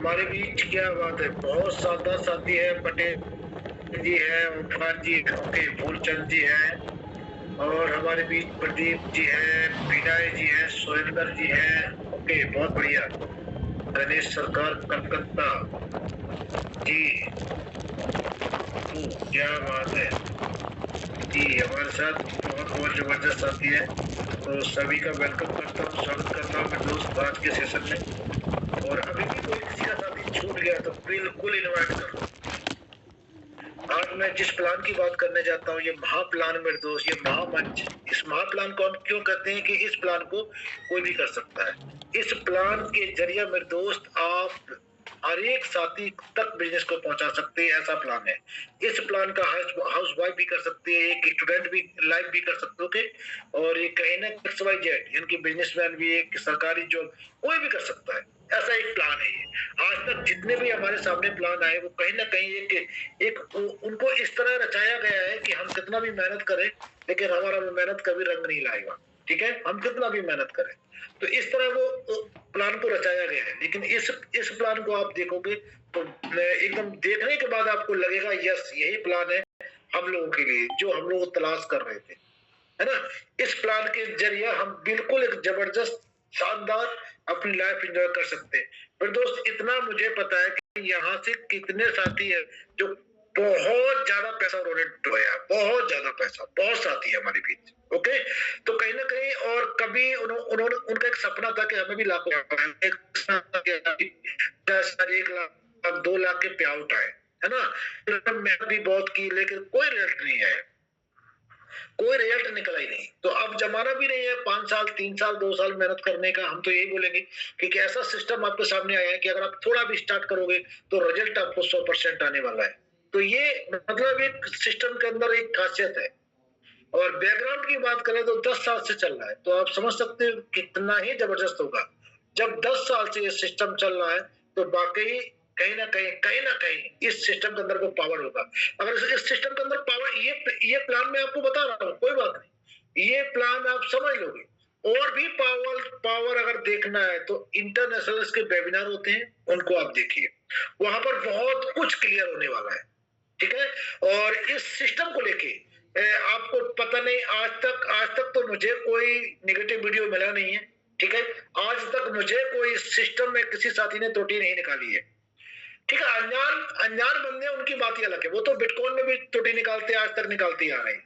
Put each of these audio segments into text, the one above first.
हमारे बीच क्या बात है, बहुत शानदार साथी है। पटेल जी है, ओमकार जी है, ओके, फूलचंद जी है, और हमारे बीच प्रदीप जी है, विनय जी है, सुरेंद्र जी है, ओके, बहुत बढ़िया। गणेश सरकार कलकत्ता जी, क्या बात है जी, हमारे साथ बहुत बहुत जबरदस्त साथी है। तो सभी का वेलकम करता हूँ, स्वागत करता हूँ मेरे दोस्त आज के सेशन में। और अभी भी कोई किसी का साथी छूट गया तो बिल्कुल इनवाइट कर लो। आज मैं जिस प्लान की बात करने जाता हूँ, ये महाप्लान मेरे दोस्त, ये महामंच। इस महाप्लान को हम क्यों कहते हैं कि इस प्लान को कोई भी कर सकता है। इस प्लान के जरिए मेरे दोस्त आप हर एक साथी तक बिजनेस को पहुंचा सकते हैं, ऐसा प्लान है। इस प्लान का हाउस वाइफ भी कर सकते हैं, एक स्टूडेंट भी लाइफ भी कर सकते हो के, और ये कहीं ना XYZ यानी कि बिजनेसमैन भी, एक सरकारी जॉब, कोई भी कर सकता है। ऐसा एक प्लान है ये। आज तक जितने भी हमारे सामने प्लान आए वो कहीं ना कहीं एक उनको इस तरह रचाया गया है कि हम कितना भी मेहनत करें लेकिन हमारा वो मेहनत कभी रंग नहीं लाएगा। ठीक है, हम कितना भी मेहनत करें, तो इस तरह वो प्लान को रचाया गया है। लेकिन इस प्लान को आप देखोगे तो एकदम देखने के बाद आपको लगेगा यस, यही प्लान है हम लोगों के लिए, जो हम लोग तलाश कर रहे थे, है ना। इस प्लान के जरिए हम बिल्कुल एक जबरदस्त शानदार अपनी लाइफ एंजॉय कर सकते हैं। पर दोस्त इतना मुझे पता है कि यहाँ से कितने साथी है जो बहुत ज्यादा पैसा उन्होंने डुबाया, बहुत ज्यादा पैसा, बहुत साथी है हमारे बीच। ओके, तो कहीं ना कहीं, और कभी उन्होंने उनका एक सपना था कि हमें भी लाखों, एक लाख 2 लाख के पे आउट आए, है ना। मेहनत भी बहुत की लेकिन कोई रिजल्ट नहीं है, कोई रिजल्ट निकला ही नहीं। तो अब जमाना भी नहीं है 5 साल 3 साल 2 साल मेहनत करने का। हम तो यही बोलेंगे कि ऐसा सिस्टम आपके सामने आया है कि अगर आप थोड़ा भी स्टार्ट करोगे तो रिजल्ट आपको 100% आने वाला है। तो ये मतलब एक सिस्टम के अंदर एक खासियत है। और बैकग्राउंड की बात करें तो 10 साल से चल रहा है, तो आप समझ सकते हो कितना ही जबरदस्त होगा। जब 10 साल से ये सिस्टम चल रहा है तो वाकई कहीं ना कहीं इस सिस्टम के अंदर को पावर होगा। अगर इस सिस्टम के अंदर पावर, ये प्लान मैं आपको बता रहा हूँ, कोई बात नहीं, ये प्लान आप समझ लोगे। और भी पावर पावर अगर देखना है तो इंटरनेशनल के वेबिनार होते हैं, उनको आप देखिए, वहां पर बहुत कुछ क्लियर होने वाला है। ठीक है, और इस सिस्टम को लेके आपको पता नहीं, आज तक तो मुझे कोई नेगेटिव वीडियो मिला नहीं है। ठीक है, आज तक मुझे कोई सिस्टम में किसी साथी ने त्रुटि नहीं निकाली है। ठीक है, अनजान अनजान बंदे उनकी बात ही अलग है, वो तो बिटकॉइन में भी त्रुटि निकालते आज तक निकालते आ रहे हैं,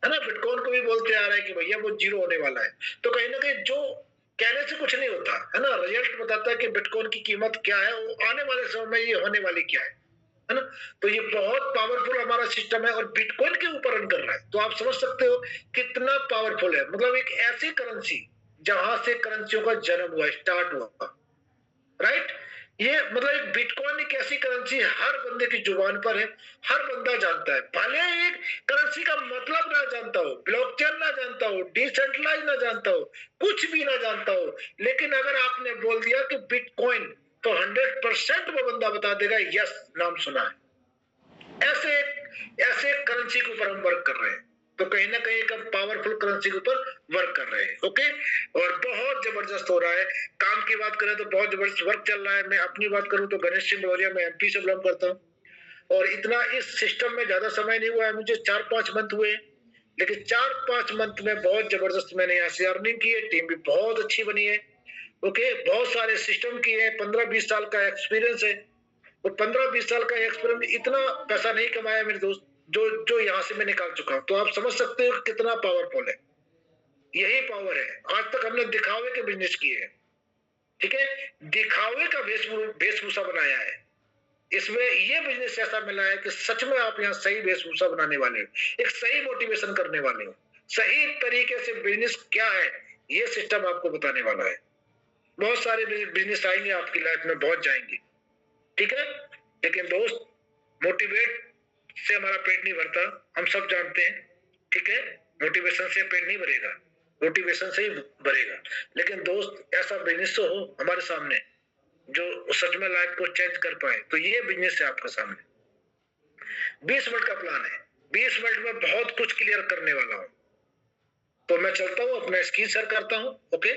है ना। बिटकॉइन को भी बोलते आ रहे हैं कि भैया वो जीरो होने वाला है। तो कहीं ना कहीं जो कहने से कुछ नहीं होता है ना, रिजल्ट बताता है कि बिटकॉइन की कीमत क्या है, वो आने वाले समय में ये होने वाली क्या है ना। तो ये बहुत पावरफुल हमारा सिस्टम है और बिटकॉइन के ऊपर रन कर रहा है। तो आप समझ सकते हो कितना पावरफुल है। मतलब एक ऐसी करेंसी जहां से करेंसियों का जन्म हुआ, स्टार्ट हुआ, राइट। ये मतलब एक बिटकॉइन एक ऐसी करेंसी हर बंदे की जुबान पर है, हर बंदा जानता है। भले एक करेंसी का मतलब ना जानता हो, ब्लॉकचेन ना जानता हो, डिसेंट्रलाइज ना जानता हो, कुछ भी ना जानता हो, लेकिन अगर आपने बोल दिया कि बिटकॉइन, तो 100% वो बंदा बता देगा यस, नाम सुना है। ऐसे करेंसी के ऊपर हम वर्क कर रहे हैं। तो कहीं ना कहीं एक पावरफुल करेंसी के ऊपर वर्क कर रहे हैं। ओके, और बहुत जबरदस्त हो रहा है। काम की बात करें तो बहुत जबरदस्त वर्क चल रहा है। मैं अपनी बात करूं तो गणेश सिंह भदौरिया, मैं MP से बिलोंग करता हूं, और इतना इस सिस्टम में ज्यादा समय नहीं हुआ है मुझे, 4-5 मंथ हुए। लेकिन 4-5 मंथ में बहुत जबरदस्त मैंने यहाँ से अर्निंग की है, टीम भी बहुत अच्छी बनी है। ओके, बहुत सारे सिस्टम किए हैं, 15-20 साल का एक्सपीरियंस है। और 15-20 साल का एक्सपीरियंस, इतना पैसा नहीं कमाया मेरे दोस्त जो जो यहाँ से मैं निकाल चुका हूं। तो आप समझ सकते हो कितना पावरफुल है। यही पावर है। आज तक हमने दिखावे के बिजनेस किए हैं, ठीक है, दिखावे का वेशभूषा बनाया है। इसमें ये बिजनेस ऐसा मिला है कि सच में आप यहाँ सही वेशभूषा बनाने वाले हो, एक सही मोटिवेशन करने वाले हो, सही तरीके से बिजनेस क्या है ये सिस्टम आपको बताने वाला है। बहुत सारे बिजनेस आएंगे आपकी लाइफ में, बहुत जाएंगे, ठीक है। लेकिन दोस्त, मोटिवेट से हमारा पेट नहीं भरता, हम सब जानते हैं, ठीक है। मोटिवेशन से पेट नहीं भरेगा, मोटिवेशन से ही भरेगा। लेकिन दोस्त, ऐसा बिजनेस तो हो हमारे सामने जो सच में लाइफ को चेंज कर पाए। तो ये बिजनेस है आपके सामने। 20 मिनट का प्लान है, 20 मिनट में बहुत कुछ क्लियर करने वाला हूं। तो मैं चलता हूं, अपना स्क्रीन शेयर करता हूं। ओके,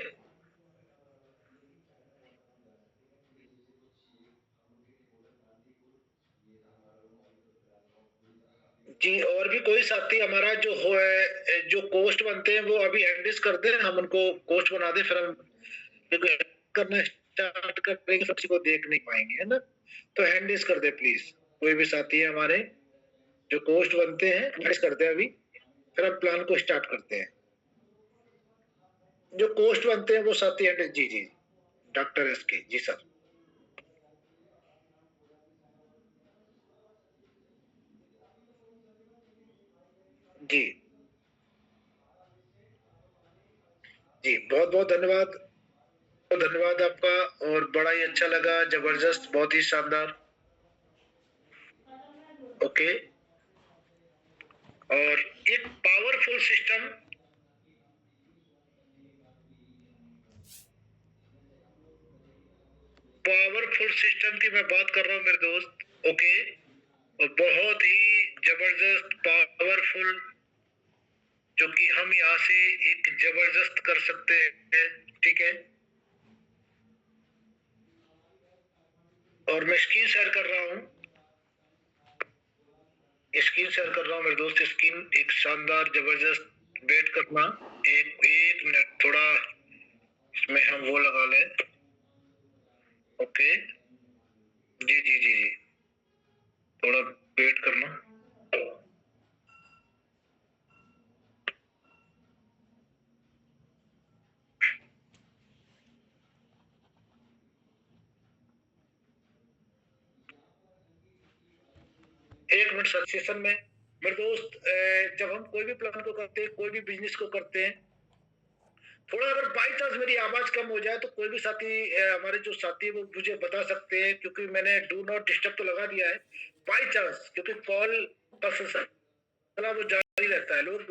जी, और भी कोई साथी हमारा जो हो है जो कोस्ट बनते हैं वो अभी एंडिस कर दें, हम उनको कोस्ट बना दें, फिर हम क्योंकि करना स्टार्ट करेंगे सब किसी को देख नहीं पाएंगे, है ना। तो हैंडिस कर दे प्लीज, कोई भी साथी है हमारे जो कोस्ट बनते हैं हैंडिस कर दे अभी, फिर हम प्लान को स्टार्ट करते हैं। जो कोस्ट बनते हैं वो साथी हैंडिस, जी जी डॉक्टर एस के जी सर। जी जी बहुत बहुत धन्यवाद, धन्यवाद आपका, और बड़ा ही अच्छा लगा, जबरदस्त, बहुत ही शानदार। ओके, और एक पावरफुल सिस्टम, पावरफुल सिस्टम की मैं बात कर रहा हूँ मेरे दोस्त। ओके, और बहुत ही जबरदस्त पावरफुल, जो कि हम यहाँ से एक जबरदस्त कर सकते हैं, ठीक है। और मैं स्क्रीन शेयर कर रहा हूँ, स्क्रीन शेयर कर रहा हूँ मेरे दोस्त, स्क्रीन एक शानदार जबरदस्त, वेट करना एक एक मिनट, थोड़ा इसमें हम वो लगा लें। ओके, जी जी जी जी, थोड़ा वेट करना। एक मिनट सर, सेशन में मेरे दोस्त, जब हम कोई भी प्लान को करते हैं, कोई भी बिजनेस को करते हैं, थोड़ा अगर बाई चांस मेरी आवाज कम हो जाए तो कोई भी साथी, हमारे जो साथी है वो मुझे बता सकते हैं, क्योंकि मैंने डू नॉट डिस्टर्ब तो लगा दिया है। बाई चांस, क्योंकि कॉल का सिलसिला वो जारी रहता है, लोग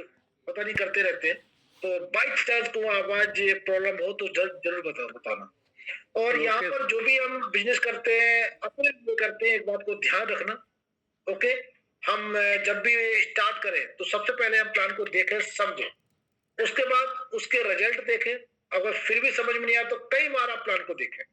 पता नहीं करते रहते हैं, तो बाई चांस को आवाज प्रॉब्लम हो तो जरूर बताना। और यहाँ पर जो भी हम बिजनेस करते हैं अपने लिए करते हैं, एक बात को ध्यान रखना। ओके, हम जब भी स्टार्ट करें तो सबसे पहले हम प्लान को देखें, समझें, उसके बाद उसके रिजल्ट देखें। अगर फिर भी समझ में नहीं आया तो कई बार आप प्लान को देखें,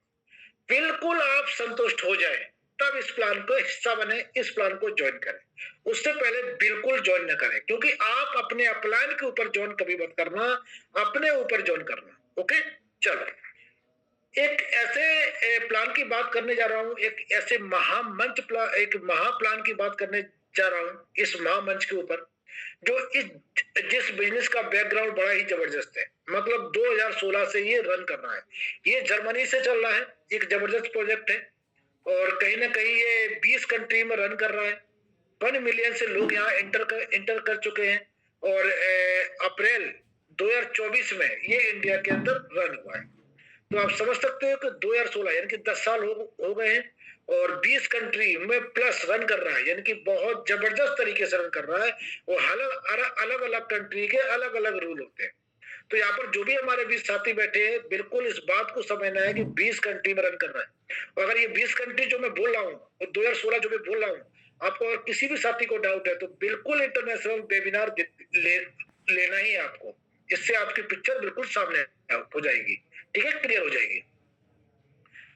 बिल्कुल आप संतुष्ट हो जाए तब इस प्लान को हिस्सा बने, इस प्लान को ज्वाइन करें। उससे पहले बिल्कुल ज्वाइन न करें, क्योंकि आप अपने अपलाइन के ऊपर ज्वाइन कभी मत करना, अपने ऊपर ज्वाइन करना। ओके, चलो एक ऐसे प्लान की बात करने जा रहा हूं, एक ऐसे महामंच प्लान, एक महाप्लान की बात करने जा रहा हूं इस महामंच के ऊपर, जो इस जिस बिजनेस का बैकग्राउंड बड़ा ही जबरदस्त है। मतलब 2016 से ये रन कर रहा है, ये जर्मनी से चल रहा है, एक जबरदस्त प्रोजेक्ट है, और कहीं ना कहीं ये 20 कंट्री में रन कर रहा है। 1 मिलियन से लोग यहाँ इंटर कर चुके हैं, और अप्रैल 2024 में ये इंडिया के अंदर रन हुआ है। तो आप समझ सकते हो कि 2016 यानी कि 10 साल हो गए हैं, और 20 कंट्री में प्लस रन कर रहा है, यानी कि बहुत जबरदस्त तरीके से रन कर रहा है। वो अलग अलग कंट्री के अलग अलग रूल होते हैं। तो यहाँ पर जो भी हमारे 20 साथी बैठे हैं, बिल्कुल इस बात को समझना है कि 20 कंट्री में रन कर रहा है। और अगर ये 20 कंट्री जो मैं बोल रहा हूँ और 2016 जो मैं बोल रहा हूँ, आपको अगर किसी भी साथी को डाउट है तो बिल्कुल इंटरनेशनल वेबिनार लेना ही है आपको। इससे आपकी पिक्चर बिल्कुल सामने हो जाएगी, ठीक है, क्लियर हो जाएगी।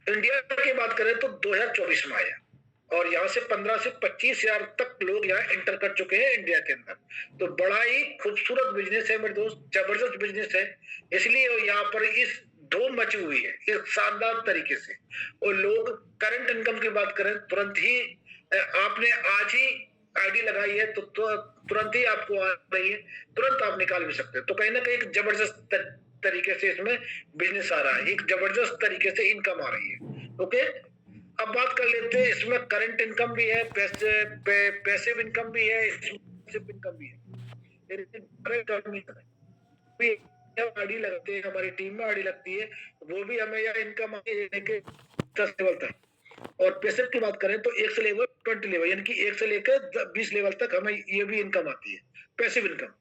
इंडिया की बात करें तो 2024 में आया, और यहाँ से 15 से 25 हजार तक लोग यहाँ एंटर कर चुके हैं इंडिया के अंदर। तो बड़ा ही खूबसूरत बिजनेस है मेरे दोस्त, जबरदस्त बिजनेस है। इसलिए यहाँ पर इस धूम मची हुई है एक शानदार तरीके से। और लोग करंट इनकम की बात करें, तुरंत ही आपने आज ही आईडी लगाई है तो तुरंत ही आपको आ रही है, तुरंत आप निकाल भी सकते हैं। तो कहीं ना कहीं एक जबरदस्त तरीके से इसमें बिजनेस आ रहा है, एक जबरदस्त तरीके से इनकम आ रही है। ओके, अब बात कर लेते हैं, इसमें करंट इनकम भी है, पैसिव इनकम भी है, इनकम भी है। आईडी लगते हैं, हमारी टीम में आईडी लगती है, वो भी हमें यह इनकम लेके 10 लेवल तक। और पैसिव की बात करें तो 1 से लेकर 20 लेवल, यानी कि 1 से लेकर 20 लेवल तक हमें ये भी इनकम आती है, पैसिव इनकम।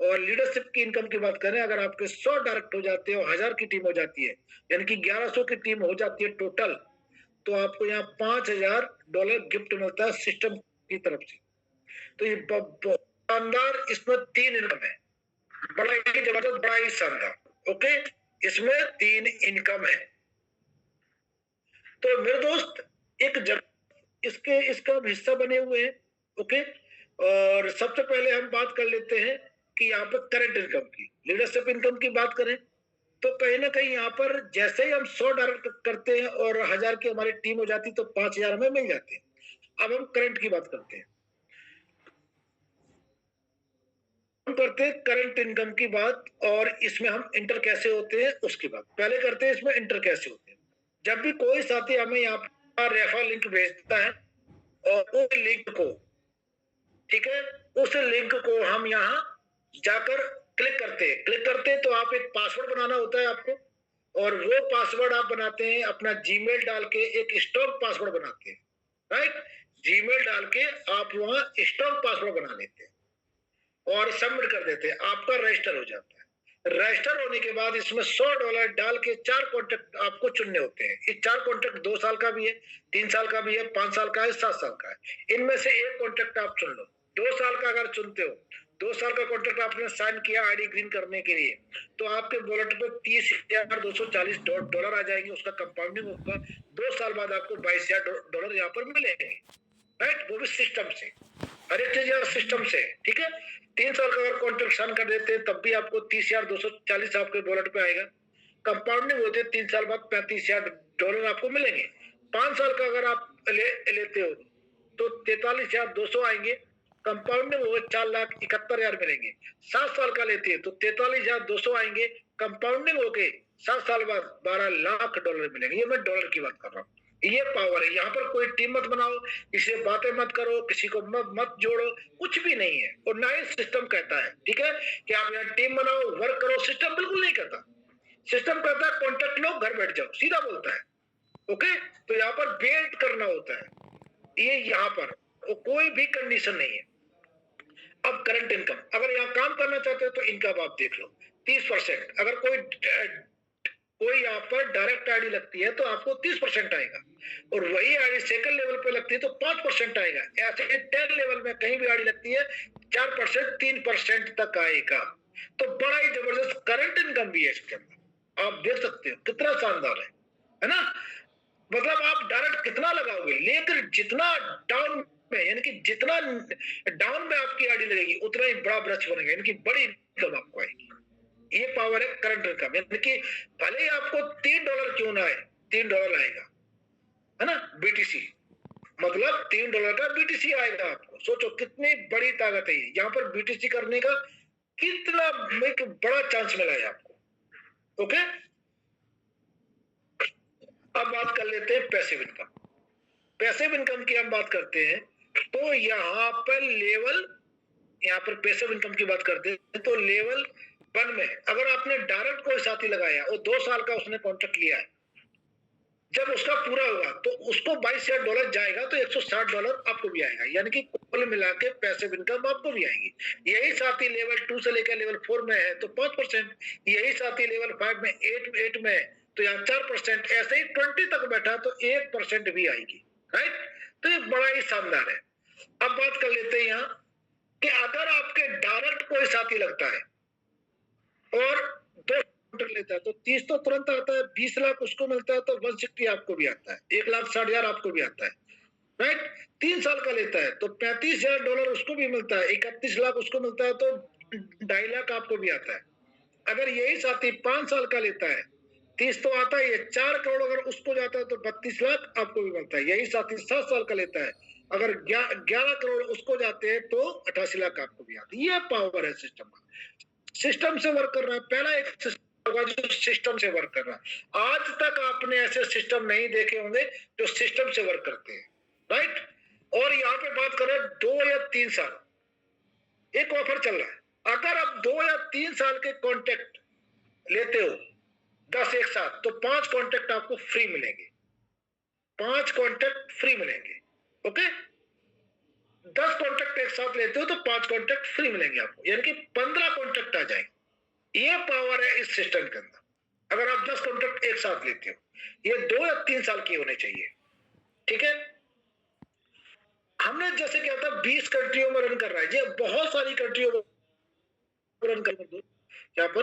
और लीडरशिप की इनकम की बात करें, अगर आपके 100 डायरेक्ट हो जाते हैं और 1000 की टीम हो जाती है, यानी कि 1100 की टीम हो जाती है टोटल, तो आपको यहाँ $5000 गिफ्ट मिलता है सिस्टम की तरफ से। तो ये शानदार, इसमें 3 इनकम है, बड़ा ही जबरदस्त, बड़ा ही शानदार। ओके, इसमें 3 इनकम है। तो मेरे दोस्त एक इसका हिस्सा बने हुए हैं। ओके, और सबसे पहले हम बात कर लेते हैं कि यहाँ पर करंट इनकम की, लीडरशिप इनकम की बात करें तो कहीं ना कहीं यहाँ पर जैसे ही हम 100 डायरेक्ट करते हैं और 1000 की हमारी टीम हो जाती तो 5000 हमें मिल जाते हैं। अब हम करंट की बात करते हैं, हम करते हैं करंट इनकम की बात, और इसमें हम इंटर कैसे होते हैं उसकी बात पहले करते हैं। इसमें इंटर कैसे होते हैं, जब भी कोई साथी हमें यहाँ पर रेफर लिंक भेजता है और उस लिंक को, ठीक है, उस लिंक को हम यहाँ जाकर क्लिक करते हैं। क्लिक करते हैं तो आप एक पासवर्ड बनाना होता है आपको, और वो पासवर्ड आप बनाते हैं अपना जीमेल डाल के, एक स्ट्रॉन्ग पासवर्ड बनाते हैं, राइट। जीमेल डाल के आप वहां स्ट्रॉन्ग पासवर्ड बना लेते हैं और सबमिट कर देते हैं, आपका रजिस्टर हो जाता है। रजिस्टर होने के बाद इसमें $100 डाल के 4 कॉन्ट्रैक्ट आपको चुनने होते हैं। ये 4 कॉन्ट्रैक्ट 2 साल का भी है, 3 साल का भी है, 5 साल का है, 7 साल का है। इनमें से एक कॉन्ट्रैक्ट आप चुन लो। 2 साल का अगर चुनते हो, 2 साल का कॉन्ट्रैक्ट आपने साइन किया आईडी ग्रीन करने के लिए, तो आपके वॉलेट पे $30,240 आ जाएंगे, उसका कंपाउंडिंग होगा। 2 साल बाद आपको $22,000 यहाँ पर मिलेंगे, राइट, वो भी सिस्टम से। हर एक चीज यार सिस्टम से, ठीक है। 3 साल का अगर कॉन्ट्रैक्ट साइन कर देते हैं तब भी आपको $30,240 आपके वॉलेट पे आएगा। कंपाउंडिंग होते हैं 3 साल बाद $35,000 आपको मिलेंगे। 5 साल का अगर आप लेते हो तो 43,200 आएंगे, कंपाउंडिंग होगा 4,71,000 मिलेंगे। 7 साल का लेते हैं तो 43,200 आएंगे, कंपाउंडिंग होके 7 साल बाद $12,00,000 मिलेंगे। ये मैं डॉलर की बात कर रहा हूँ। ये पावर है। यहाँ पर कोई टीम मत बनाओ, किसी से बातें मत करो, किसी को मत जोड़ो, कुछ भी नहीं है। और ना ही सिस्टम कहता है, ठीक है, कि आप यहाँ टीम बनाओ, वर्क करो। सिस्टम बिल्कुल नहीं कहता। सिस्टम कहता है कॉन्टेक्ट लो, घर बैठ जाओ, सीधा बोलता है। ओके, तो यहाँ पर वेट करना होता है। ये यहाँ पर कोई भी कंडीशन नहीं है। अब करंट इनकम, अगर यहाँ काम करना चाहते हो तो इनकम आप देख लो 30%। अगर कोई यहाँ पर डायरेक्ट आईडी लगती है तो आपको 30% आएगा, और वही आईडी सेकंड लेवल पे लगती है तो 5% आएगा। ऐसे 10 लेवल में कहीं भी आईडी लगती है 4%, 3% तक आएगा। तो बड़ा ही जबरदस्त करंट इनकम भी है इसके अंदर। आप देख सकते हो कितना शानदार है ना। मतलब आप डायरेक्ट कितना लगाओगे, लेकिन जितना डाउन में, यानी कि जितना डाउन में आपकी आईडी लगेगी उतना ही बड़ा वृक्ष बनेगा, यानी कि बड़ी इनकम आपको आएगी। ये पावर है करंट इनकम, यानी कि भले ही आपको $3 क्यों ना आए, $3 आएगा, है ना। बीटीसी मतलब $3 का बीटीसी आएगा आपको। सोचो कितनी बड़ी ताकत है। यहाँ पर बीटीसी करने का कितना एक बड़ा चांस मिला है आपको। ओके, अब बात कर लेते हैं पैसिव इनकम। पैसिव इनकम की हम बात करते हैं तो यहाँ पर लेवल, यहाँ पर पैसिव इनकम की बात करते हैं तो लेवल 1 में अगर आपने डायरेक्ट कोई साथी लगाया और 2 साल का उसने कॉन्ट्रैक्ट लिया है, जब उसका पूरा होगा तो उसको $22,000 जाएगा तो $160 आपको भी आएगा, यानी कि कुल मिला के पैसिव इनकम आपको भी आएगी। यही साथी लेवल 2 से लेकर लेवल 4 में है तो 5%, यही साथी लेवल 5 में 8 में है तो यहाँ 4%, ऐसे ही 20 तक बैठा तो 1% भी आएगी, राइट। तो ये बड़ा ही शानदार है। अब बात कर लेते हैं यहाँ कि अगर आपके डायरेक्ट कोई साथी लगता है और 2 लेता है तो 30 तो तुरंत आता है, 20 लाख उसको मिलता है तो 160 आपको भी आता है, 1,60,000 आपको भी आता है, राइट। 3 साल का लेता है तो $35,000 उसको भी मिलता है, 31 लाख उसको मिलता है तो 2.5 लाख आपको भी आता है। अगर यही साथी 5 साल का लेता है, 30 तो आता है, 4 करोड़ अगर उसको जाता है तो 32 लाख आपको भी मिलता है। यही साथी 7 साल का लेता है, अगर 11 करोड़ उसको जाते हैं तो 88 लाख आपको भी आते हैं। ये पावर है सिस्टम का। सिस्टम से वर्क कर रहा है। पहला एक सिस्टम होगा जो सिस्टम से वर्क कर रहा है। आज तक आपने ऐसे सिस्टम नहीं देखे होंगे जो सिस्टम से वर्क करते हैं, राइट। और यहाँ पे बात करें 2 या 3 साल, एक ऑफर चल रहा है। अगर आप 2 या 3 साल के कॉन्ट्रैक्ट लेते हो 10 एक साथ तो 5 कॉन्ट्रैक्ट आपको फ्री मिलेंगे, 5 कॉन्ट्रैक्ट फ्री मिलेंगे। ओके, 10 कॉन्ट्रैक्ट एक साथ लेते हो तो 5 कॉन्ट्रैक्ट फ्री मिलेंगे आपको, यानी कि 15 कॉन्ट्रैक्ट आ जाएंगे। ये पावर है इस सिस्टम के अंदर। अगर आप 10 कॉन्ट्रैक्ट एक साथ लेते हो, ये 2 या 3 साल की होने चाहिए, ठीक है। हमने जैसे क्या था 20 कंट्रियों में रन कर रहा है, ये बहुत सारी कंट्रियों में रन कर दो। यहाँ पर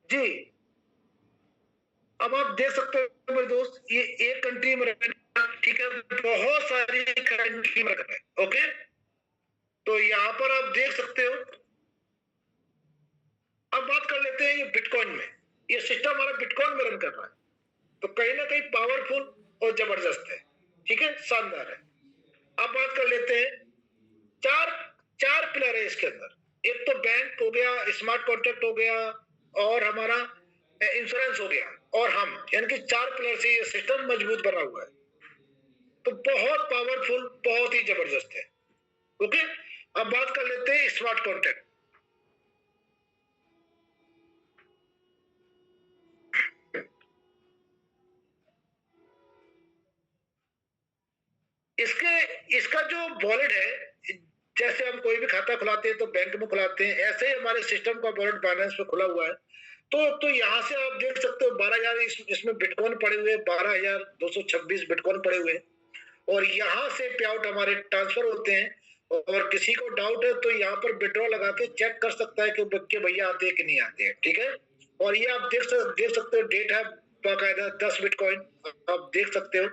जी, अब आप देख सकते हो मेरे दोस्त, ये एक कंट्री में रहना, ठीक है, बहुत सारी कंट्री में रहना है, ओके। तो यहाँ पर आप देख सकते हो। अब बात कर लेते हैं ये बिटकॉइन में, ये सिस्टम हमारा बिटकॉइन में रन कर रहा है, तो कहीं ना कहीं पावरफुल और जबरदस्त है, ठीक है, शानदार है। अब बात कर लेते हैं, चार चार पिलर है इसके अंदर। एक तो बैंक हो गया, स्मार्ट कॉन्ट्रैक्ट हो गया, और हमारा इंश्योरेंस हो गया, और हम, यानी कि चार पिलर से ये सिस्टम मजबूत बना हुआ है, तो बहुत पावरफुल, बहुत ही जबरदस्त है, ओके। अब बात कर लेते हैं स्मार्ट कॉन्ट्रैक्ट। इसका जो वॉलेट है, जैसे हम कोई भी खाता खुलाते हैं तो बैंक में खुलाते हैं, ऐसे ही हमारे सिस्टम का वॉलेट बाइनेंस पे खुला हुआ है। तो यहाँ से आप देख सकते हो 12,000 इसमें बिटकॉइन पड़े हुए, 12,226 बिटकॉइन पड़े हुए, और यहाँ से पे आउट हमारे ट्रांसफर होते हैं। और किसी को डाउट है तो यहाँ पर विड्रॉ लगा के चेक कर सकता है कि भैया आते हैं कि नहीं आते हैं, ठीक है। और ये आप देख सकते हो, डेट है बाकायदा 10 बिटकॉइन आप देख सकते हो,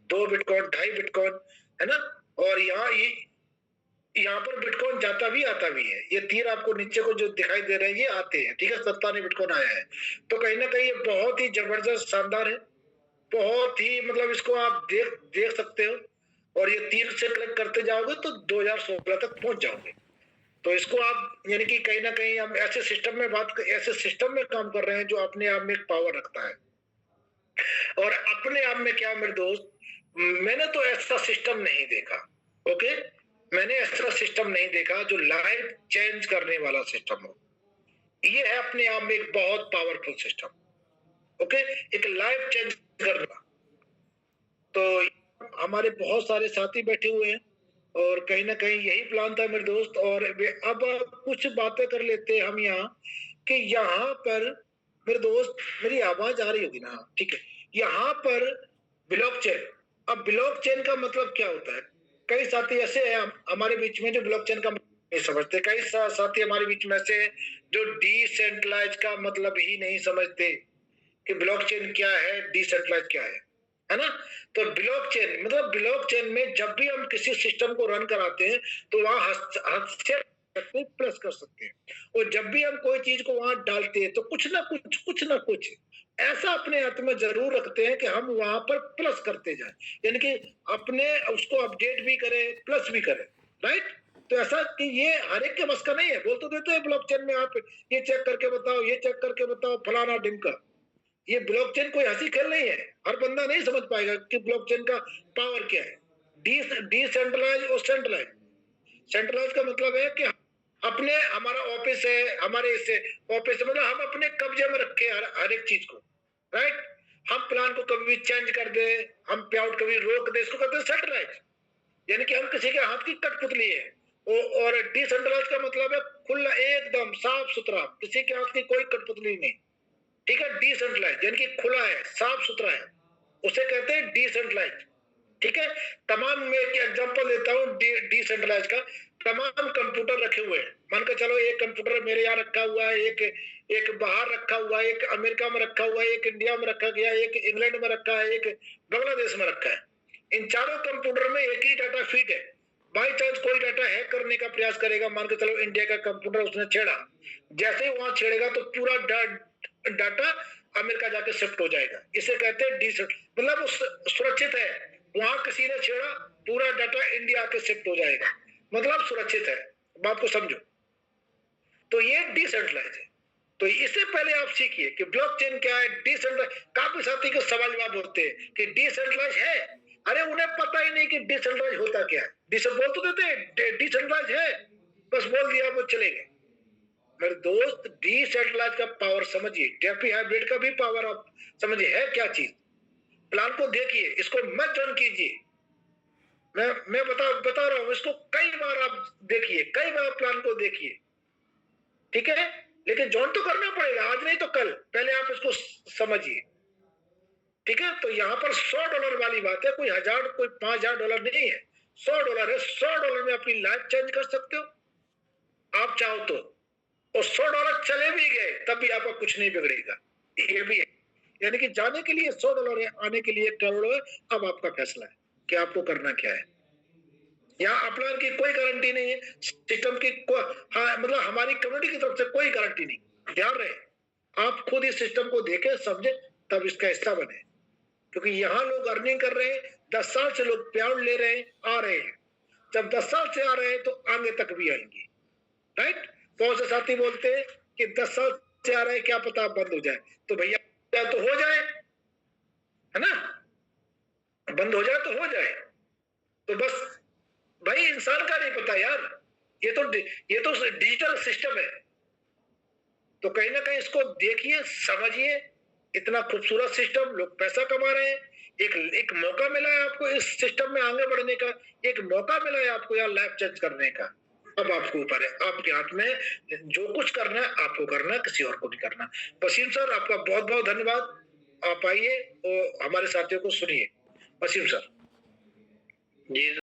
2 बिटकॉइन, 2.5 बिटकॉइन, है ना। और यहाँ पर बिटकॉइन जाता भी आता भी है, ये तीर आपको नीचे को जो दिखाई दे रहे हैं ये आते हैं, ठीक है, 97 बिटकॉइन आया है। तो कहीं ना कहीं ये बहुत ही जबरदस्त, शानदार है, बहुत ही, मतलब इसको आप देख सकते हो। और ये तीर से क्लिक करते जाओगे तो 2016 तक पहुंच जाओगे। तो इसको आप, यानी कि कहीं ना कहीं हम ऐसे सिस्टम में काम कर रहे हैं जो अपने आप में एक पावर रखता है। और अपने आप में क्या मेरे दोस्त, मैंने तो ऐसा सिस्टम नहीं देखा, ओके, मैंने ऐसा सिस्टम नहीं देखा जो लाइफ चेंज करने वाला सिस्टम हो। ये है अपने आप में एक बहुत पावरफुल सिस्टम, ओके, एक लाइफ चेंज करना। तो हमारे बहुत सारे साथी बैठे हुए हैं, और कहीं ना कहीं यही प्लान था मेरे दोस्त। और अब कुछ बातें कर लेते हैं हम यहाँ, कि यहाँ पर मेरे दोस्त, मेरी आवाज आ रही होगी ना, ठीक है। यहाँ पर ब्लॉकचेन, अब ब्लॉकचेन का मतलब क्या होता है, कई साथी ऐसे हैं हमारे बीच में जो ब्लॉकचेन का नहीं समझते, कई साथी हमारे बीच में ऐसे जो डिसेंट्रलाइज का मतलब ही नहीं समझते कि ब्लॉकचेन क्या है, डिसेंट्रलाइज क्या है ना। तो ब्लॉकचेन मतलब, ब्लॉकचेन में जब भी हम किसी सिस्टम को रन कराते हैं तो वहां हस्तक्षेप प्लस कर सकते हैं, और जब भी हम कोई चीज को वहां डालते हैं तो कुछ ना कुछ ऐसा अपने हाथ में जरूर रखते हैं कि हम वहां पर प्लस करते जाएं, यानी कि अपने उसको अपडेट भी करें, प्लस भी करें, राइट। तो ऐसा कि ये हर एक के बस का नहीं है। बोल तो देते हैं ब्लॉकचेन में, आप ये चेक करके बताओ, ये चेक करके बताओ, फलाना ढिमका। ये ब्लॉकचेन कोई हंसी खेल नहीं है, हर बंदा नहीं समझ पाएगा कि ब्लॉकचेन का पावर क्या है। डिसेंट्रलाइज और सेंट्रलाइज, सेंट्रलाइज का मतलब है कि अपने, हमारा ऑफिस है, हमारे इससे ऑफिस है, मतलब हम अपने कब्जे में रखे हर एक चीज को, राइट। हम प्लान को कभी भी चेंज कर दे, हम पे आउट कभी रोक दे, इसको कहते हैं सेंट्रलाइज, यानी कि हम किसी के हाथ की कठपुतली है। और डिसेंट्रलाइज का मतलब है खुला, एकदम साफ सुथरा, किसी के हाथ की कोई कठपुतली नहीं, ठीक है। डिसेंट्रलाइज यानी कि खुला है, साफ सुथरा है, उसे कहते हैं डिसेंट्रलाइज, ठीक है। तमाम, मैं एक एग्जांपल देता हूँ डिसेंट्रलाइज का। तमाम कंप्यूटर रखे हुए हैं, मान के चलो एक कंप्यूटर मेरे यहाँ रखा हुआ है, एक बाहर रखा हुआ है, एक अमेरिका में रखा हुआ है, एक इंडिया में रखा गया, एक इंग्लैंड में रखा है, एक बांग्लादेश में रखा है। इन चारों कंप्यूटर में एक ही डाटा फीड है। बाई चांस कोई डाटा हैक करने का प्रयास करेगा, मान के चलो इंडिया का कंप्यूटर उसने छेड़ा, जैसे ही वहां छेड़ेगा तो पूरा डाटा अमेरिका जाके शिफ्ट हो जाएगा। इसे कहते हैं मतलब सुरक्षित है, वहां किसी ने छेड़ा, पूरा डाटा इंडिया के शिफ्ट हो जाएगा, मतलब सुरक्षित है। बात को समझो, तो ये डिसेंट्रलाइज है। तो इससे पहले आप सीखिए कि ब्लॉकचेन क्या है, डिसेंट्रलाइज। काफी साथी को सवाल जवाब होते हैं कि डिसेंट्रलाइज है, अरे उन्हें पता ही नहीं कि डिसेंट्रलाइज होता क्या है। बोल तो देते हैं डिसेंट्रलाइज है, बस बोल दिया, वो चले गए। मेरे दोस्त, डिसेंट्रलाइज का पावर समझिए, डेफी हाइब्रिड का भी पावर आप समझिए है क्या चीज। प्लान को देखिए, इसको मत रन कीजिए, मैं बता रहा हूं, इसको कई बार आप देखिए, कई बार प्लान को देखिए, ठीक है। लेकिन ज्वाइन तो करना पड़ेगा, आज नहीं तो कल, पहले आप इसको समझिए, ठीक है। तो यहाँ पर $100 वाली बात है, कोई 1000, कोई $5000 नहीं है, $100 है। $100 में अपनी लाइफ चेंज कर सकते हो आप चाहो तो, और $100 चले भी गए तब भी आपका कुछ नहीं बिगड़ेगा, ये भी है। यानी कि जाने के लिए $100 है, आने के लिए 1 करोड़ है। अब आपका फैसला है कि आपको करना क्या है। यहाँ अपलायर की कोई गारंटी नहीं है, सिस्टम की हाँ, मतलब हमारी कम्युनिटी की तरफ से कोई गारंटी नहीं। ध्यान रहे, आप खुद इस सिस्टम को देखें, समझे, तब इसका हिस्सा बने। क्योंकि यहाँ लोग अर्निंग कर रहे हैं, 10 साल से लोग प्याउट ले रहे हैं, आ रहे हैं। जब 10 साल से आ रहे हैं तो आगे तक भी आएंगे, राइट। बहुत से साथी बोलते हैं कि 10 साल से आ रहे हैं, क्या पता बंद हो जाए। तो भैया तो हो जाए, है ना, बंद हो जाए तो हो जाए। तो बस भाई इंसान का नहीं पता यार, ये तो डिजिटल सिस्टम है। तो कहीं ना कहीं इसको देखिए, समझिए, इतना खूबसूरत सिस्टम, लोग पैसा कमा रहे हैं। एक मौका मिला है आपको इस सिस्टम में आगे बढ़ने का, एक मौका मिला है आपको यार लाइफ चेंज करने का। अब आपके ऊपर है, आपके हाथ में, जो कुछ करना है आपको करना है, किसी और को नहीं करना। वसीम सर, आपका बहुत बहुत धन्यवाद। आप आइए और हमारे साथियों को सुनिए। वसीम सर। जी